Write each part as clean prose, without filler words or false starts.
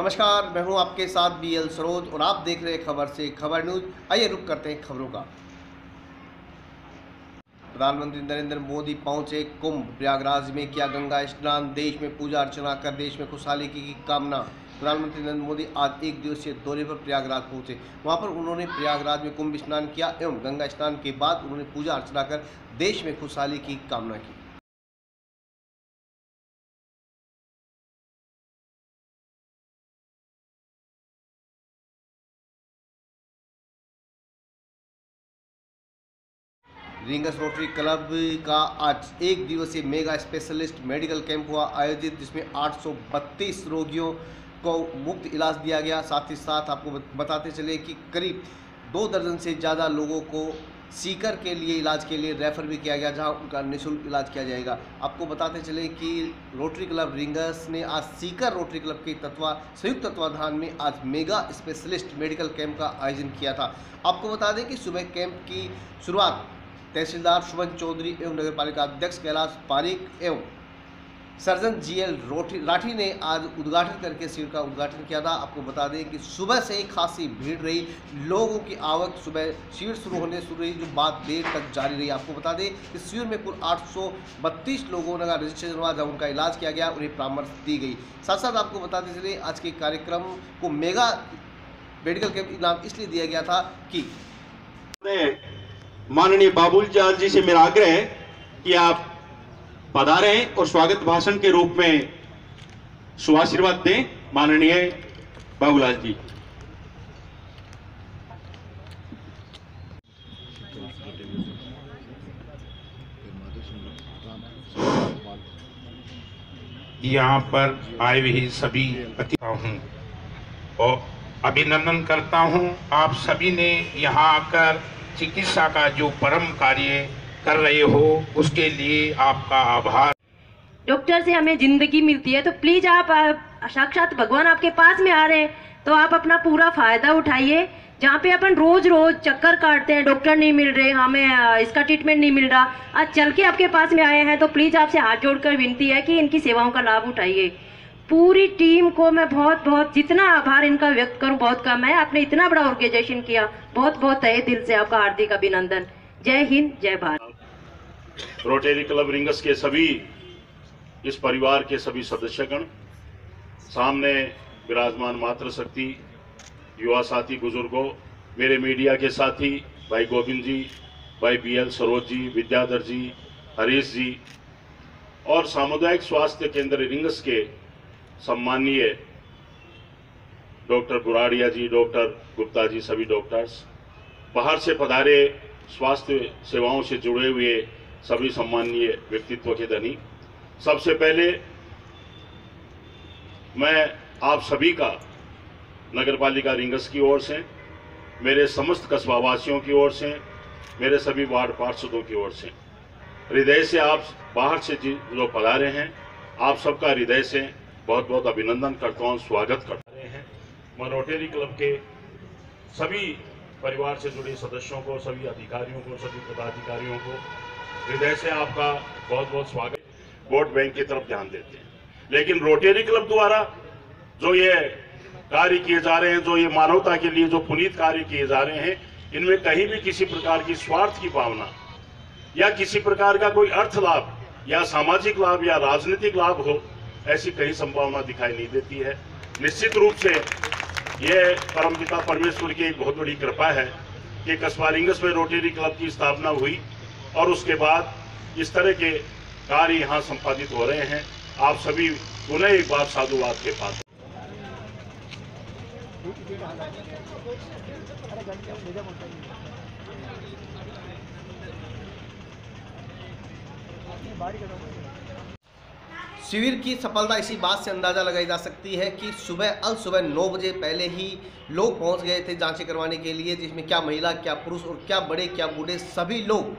नमस्कार, मैं हूं आपके साथ बीएल सरोज और आप देख रहे हैं खबर से खबर न्यूज। आइए रुक करते हैं खबरों का। प्रधानमंत्री नरेंद्र मोदी पहुंचे कुंभ। प्रयागराज में किया गंगा स्नान। देश में पूजा अर्चना कर देश में खुशहाली की कामना। प्रधानमंत्री नरेंद्र मोदी आज एक दिवसीय दौरे पर प्रयागराज पहुंचे। वहां पर उन्होंने प्रयागराज में कुंभ स्नान किया एवं गंगा स्नान के बाद उन्होंने पूजा अर्चना कर देश में खुशहाली की कामना की। रिंगस रोटरी क्लब का आज एक दिवसीय मेगा स्पेशलिस्ट मेडिकल कैंप हुआ आयोजित, जिसमें 832 रोगियों को मुफ्त इलाज दिया गया। साथ ही साथ आपको बताते चले कि करीब 2 दर्जन से ज़्यादा लोगों को सीकर के लिए इलाज के लिए रेफ़र भी किया गया, जहां उनका निःशुल्क इलाज किया जाएगा। आपको बताते चले कि रोटरी क्लब रिंगस ने आज सीकर रोटरी क्लब के संयुक्त तत्वाधान में आज मेगा स्पेशलिस्ट मेडिकल कैंप का आयोजन किया था। आपको बता दें कि सुबह कैंप की शुरुआत तहसीलदार शुभन चौधरी एवं नगरपालिका अध्यक्ष कैलाश पारीक एवं सर्जन जीएल राठी ने आज उद्घाटन करके शिविर का उद्घाटन किया था। आपको बता दें कि सुबह से ही खासी भीड़ रही, लोगों की आवक सुबह शिविर शुरू होने रही, जो बात देर तक जारी रही। आपको बता दें इस शिविर में कुल 832 लोगों का रजिस्ट्रेशन हुआ, जब उनका इलाज किया गया, उन्हें परामर्श दी गई। साथ साथ आपको बताते चले आज के कार्यक्रम को मेगा मेडिकल कैंप इनाम इसलिए दिया गया था कि माननीय बाबुल जाल जी से मेरा आग्रह है कि आप पधारें और स्वागत भाषण के रूप में शुभाशीर्वाद दें। माननीय बाबूलाल जी। यहाँ पर आए हुए सभी अतिथियों हूँ और अभिनंदन करता हूँ। आप सभी ने यहाँ आकर चिकित्सा का जो परम कार्य कर रहे हो उसके लिए आपका आभार। डॉक्टर से हमें जिंदगी मिलती है, तो प्लीज आप साक्षात भगवान आपके पास में आ रहे हैं तो आप अपना पूरा फायदा उठाइए। जहाँ पे अपन रोज रोज चक्कर काटते हैं, डॉक्टर नहीं मिल रहे, हमें इसका ट्रीटमेंट नहीं मिल रहा, आज चल के आपके पास में आए हैं तो प्लीज आपसे हाथ जोड़कर विनती है कि इनकी सेवाओं का लाभ उठाइए। पूरी टीम को मैं बहुत जितना आभार इनका व्यक्त करूं बहुत कम है। आपने इतना बड़ा ऑर्गेनाइजेशन किया, बहुत तहे दिल से आपका हार्दिक अभिनंदन। जय हिंद, जय भारत। रोटरी क्लब रिंगस के सभी इस परिवार के सभी सदस्यगण, सामने विराजमान मातृशक्ति, युवा साथी, बुजुर्गों, मेरे मीडिया के साथी भाई गोविंद जी, भाई बीएल सरोज जी, विद्याधर जी, हरीश जी और सामुदायिक स्वास्थ्य केंद्र रिंगस के सम्माननीय डॉक्टर बुराड़िया जी, डॉक्टर गुप्ता जी, सभी डॉक्टर्स, बाहर से पधारे स्वास्थ्य सेवाओं से जुड़े हुए सभी सम्माननीय व्यक्तित्व के धनी, सबसे पहले मैं आप सभी का नगरपालिका रिंगस की ओर से, मेरे समस्त कस्बावासियों की ओर से, मेरे सभी वार्ड पार्षदों की ओर से हृदय से आप बाहर से जो पधारे हैं, आप सबका हृदय से बहुत अभिनंदन करता हूँ, स्वागत करते हैं। मैं रोटरी क्लब के सभी परिवार से जुड़े सदस्यों को, सभी अधिकारियों को, सभी पदाधिकारियों को हृदय से आपका बहुत स्वागत। वोट बैंक की तरफ ध्यान देते हैं, लेकिन रोटरी क्लब द्वारा जो ये कार्य किए जा रहे हैं, जो ये मानवता के लिए जो पुनीत कार्य किए जा रहे हैं, इनमें कहीं भी किसी प्रकार की स्वार्थ की भावना या किसी प्रकार का कोई अर्थ लाभ या सामाजिक लाभ या राजनीतिक लाभ हो, ऐसी कहीं संभावना दिखाई नहीं देती है। निश्चित रूप से ये परमपिता परमेश्वर की एक बहुत बड़ी कृपा है कि कस्बा रिंगस में रोटरी क्लब की स्थापना हुई और उसके बाद इस तरह के कार्य यहाँ संपादित हो रहे हैं। आप सभी पुनः एक बार साधुवाद के पात्र। शिविर की सफलता इसी बात से अंदाज़ा लगाई जा सकती है कि सुबह 9 बजे पहले ही लोग पहुंच गए थे जांचें करवाने के लिए, जिसमें क्या महिला, क्या पुरुष और क्या बड़े, क्या बूढ़े, सभी लोग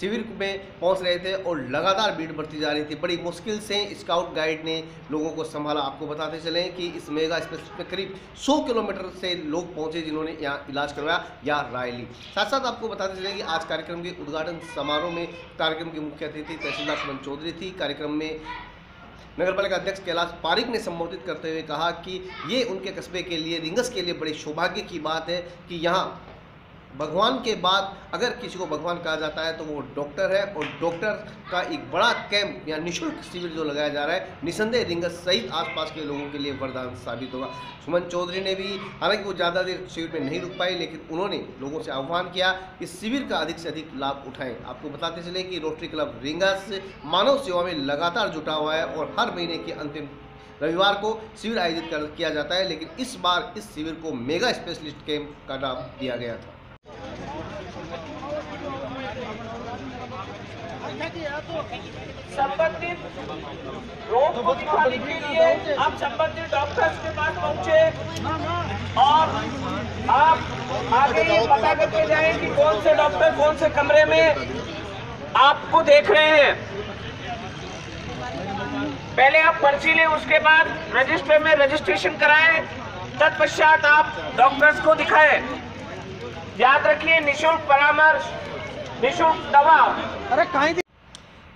शिविर में पहुंच रहे थे और लगातार भीड़ बढ़ती जा रही थी। बड़ी मुश्किल से स्काउट गाइड ने लोगों को संभाला। आपको बताते चलें कि इस मेगा स्पेशलिस्ट में करीब 100 किलोमीटर से लोग पहुंचे जिन्होंने यहाँ इलाज करवाया या राय ली। साथ साथ आपको बताते चलें कि आज कार्यक्रम के उद्घाटन समारोह में कार्यक्रम की मुख्य अतिथि तहसीलदार शुभन चौधरी थी। कार्यक्रम में नगरपालिका अध्यक्ष कैलाश पारिक ने संबोधित करते हुए कहा कि ये उनके कस्बे के लिए, रिंगस के लिए बड़े सौभाग्य की बात है कि यहाँ भगवान के बाद अगर किसी को भगवान कहा जाता है तो वो डॉक्टर है, और डॉक्टर का एक बड़ा कैंप या निःशुल्क शिविर जो लगाया जा रहा है, निसंदेह रिंगस सहित आसपास के लोगों के लिए वरदान साबित होगा। सुमन चौधरी ने भी, हालांकि वो ज़्यादा देर शिविर में नहीं रुक पाई, लेकिन उन्होंने लोगों से आह्वान किया कि शिविर का अधिक से अधिक लाभ उठाएं। आपको बताते चले कि रोटरी क्लब रिंगस मानव सेवा में लगातार जुटा हुआ है और हर महीने के अंतिम रविवार को शिविर आयोजित किया जाता है, लेकिन इस बार इस शिविर को मेगा स्पेशलिस्ट कैंप का नाम दिया गया था। संबंधित रोग को दिखाने के लिए आप संबंधित डॉक्टर्स के पास पहुंचे और आप आगे ये पता करके जाएं कि कौन से डॉक्टर कौन से कमरे में आपको देख रहे हैं। पहले आप पर्ची लें, उसके बाद रजिस्टर में रजिस्ट्रेशन कराएं, तत्पश्चात आप डॉक्टर्स को दिखाएं। याद रखिए, निःशुल्क परामर्श, निःशुल्क दवा।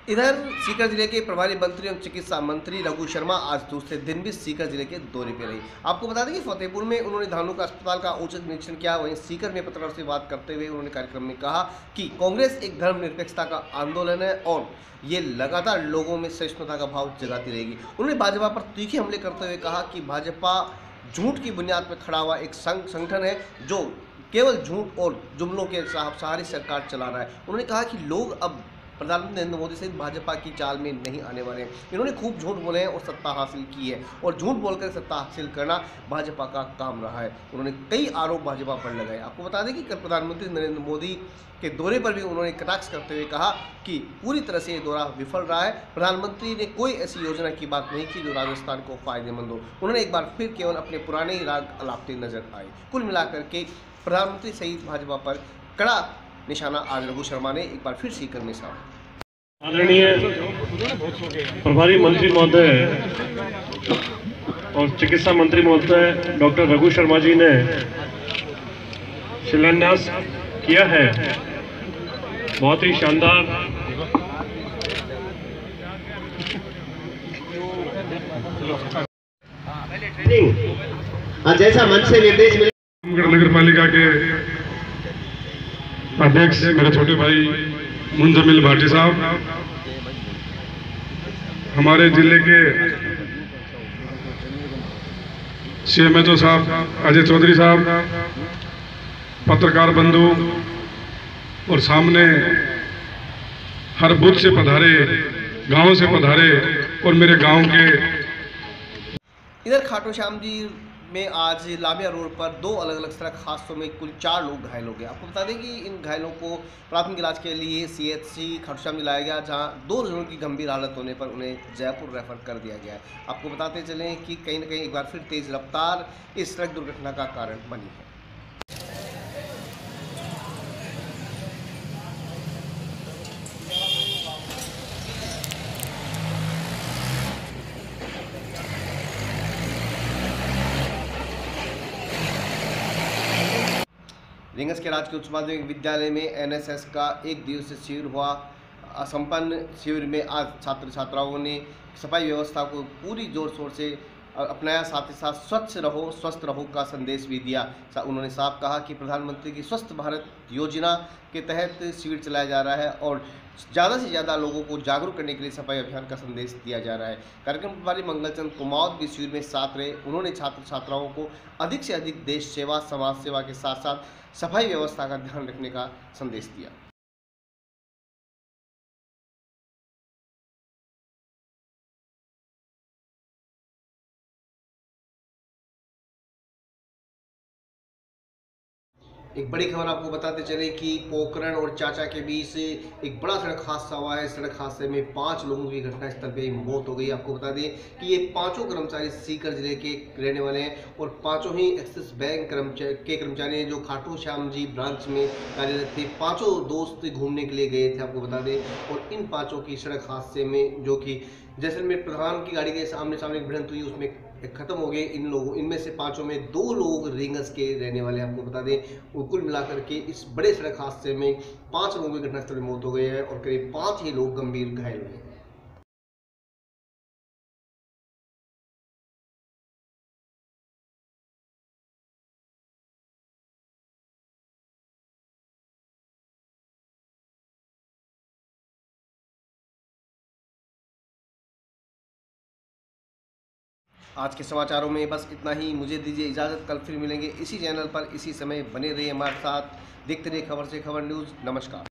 इधर सीकर जिले के प्रभारी मंत्री एवं चिकित्सा मंत्री रघु शर्मा आज दूसरे दिन भी सीकर जिले के दौरे पर रही। आपको बता दें कि फतेहपुर में उन्होंने धानुका अस्पताल का औचक निरीक्षण किया। वहीं सीकर में पत्रकारों से बात करते हुए उन्होंने कार्यक्रम में कहा कि कांग्रेस एक धर्मनिरपेक्षता का आंदोलन है और ये लगातार लोगों में सहिष्णुता का भाव जगाती रहेगी। उन्होंने भाजपा पर तीखे हमले करते हुए कहा कि भाजपा झूठ की बुनियाद पर खड़ा हुआ एक संगठन है जो केवल झूठ और जुमलों के सहारे सरकार चला रहा है। उन्होंने कहा कि लोग अब प्रधानमंत्री नरेंद्र मोदी सहित भाजपा की चाल में नहीं आने वाले हैं। इन्होंने खूब झूठ बोले हैं और सत्ता हासिल की है, और झूठ बोलकर सत्ता हासिल करना भाजपा का काम रहा है। उन्होंने कई आरोप भाजपा पर लगाए। आपको बता दें कि कल प्रधानमंत्री नरेंद्र मोदी के दौरे पर भी उन्होंने कटाक्ष करते हुए कहा कि पूरी तरह से ये दौरा विफल रहा है। प्रधानमंत्री ने कोई ऐसी योजना की बात नहीं की जो राजस्थान को फायदेमंद हो। उन्होंने एक बार फिर केवल अपने पुराने ही राग अलापते नजर आए। कुल मिलाकर के प्रधानमंत्री सहित भाजपा पर कड़ा निशाना आज रघु शर्मा ने एक बार फिर सीकर में साधा। आदरणीय प्रभारी मंत्री महोदय और चिकित्सा मंत्री महोदय डॉक्टर रघु शर्मा जी ने शिलान्यास किया है, बहुत ही शानदार जैसा मन से निर्देश मिले। नगर पालिका के अध्यक्ष मेरे छोटे भाई मुंजमिल भाटी साहब, हमारे जिले के CMHO साहब अजय चौधरी साहब, पत्रकार बंधु और सामने हर बूथ से पधारे, गांव से पधारे और मेरे गांव के। इधर खाटू श्याम जी में आज लामिया रोड पर दो अलग अलग सड़क हादसों में कुल 4 लोग घायल हो गए। आपको बता दें कि इन घायलों को प्राथमिक इलाज के लिए CHC खाटू श्याम लाया गया, जहां 2 लोगों की गंभीर हालत होने पर उन्हें जयपुर रेफर कर दिया गया है। आपको बताते चलें कि कहीं न कहीं एक बार फिर तेज रफ्तार इस सड़क दुर्घटना का कारण बनी है। रिंगस के राजकीय उच्च माध्यमिक विद्यालय में NSS का 1 दिवसीय शिविर हुआ संपन्न। शिविर में आज छात्र छात्राओं ने सफाई व्यवस्था को पूरी जोर शोर से अपनाया, साथ ही साथ स्वच्छ रहो स्वस्थ रहो का संदेश भी दिया। उन्होंने साफ कहा कि प्रधानमंत्री की स्वस्थ भारत योजना के तहत शिविर चलाया जा रहा है और ज़्यादा से ज़्यादा लोगों को जागरूक करने के लिए सफाई अभियान का संदेश दिया जा रहा है। कार्यक्रम प्रभारी मंगलचंद कुमावत भी शिविर में साथ रहे। उन्होंने छात्र छात्राओं को अधिक से अधिक देश सेवा, समाज सेवा के साथ साथ सफाई व्यवस्था का ध्यान रखने का संदेश दिया। एक बड़ी खबर आपको बताते चले कि पोखरण और चाचा के बीच एक बड़ा सड़क हादसा हुआ है। सड़क हादसे में 5 लोगों की घटनास्थल पे मौत हो गई। आपको बता दें कि ये 5 कर्मचारी सीकर जिले के रहने वाले हैं और 5 ही एक्सिस बैंक के कर्मचारी हैं जो खाटू श्याम जी ब्रांच में कार्यरत थे। 5 दोस्त घूमने के लिए गए थे, आपको बता दें। और इन 5 की सड़क हादसे में, जो कि जैसलमेर प्रधान की गाड़ी के सामने एक भिड़ंत हुई, उसमें खत्म हो गए इन लोगों। इनमें से 5 में 2 लोग रिंगस के रहने वाले, आपको बता दें। कुल मिलाकर के इस बड़े सड़क हादसे में 5 लोगों की घटनास्थल में मौत हो गई है और करीब 5 ही लोग गंभीर घायल हुए हैं। आज के समाचारों में बस इतना ही। मुझे दीजिए इजाज़त, कल फिर मिलेंगे इसी चैनल पर इसी समय। बने रहिए हमारे साथ, देखते रहिए खबर से खबर न्यूज़। नमस्कार।